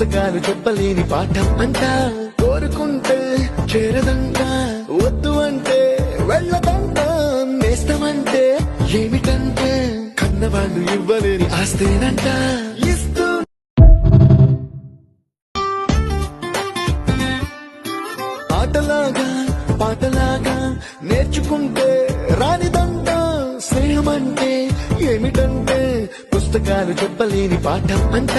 పుస్తకాలు చెప్పలేని పాఠం అంట కోరుకుంటే చేరదంట వద్దు అంటే వెళ్ళదంట నేస్తమంటే ఏమిటంటే కన్నవాళ్ళు ఇవ్వలేని ఆస్తేనంట ఇస్తూ ఆటలాగా పాటలాగా నేర్చుకుంటే రానిదంట స్నేహం అంటే ఏమిటంటే పుస్తకాలు చెప్పలేని పాఠం అంట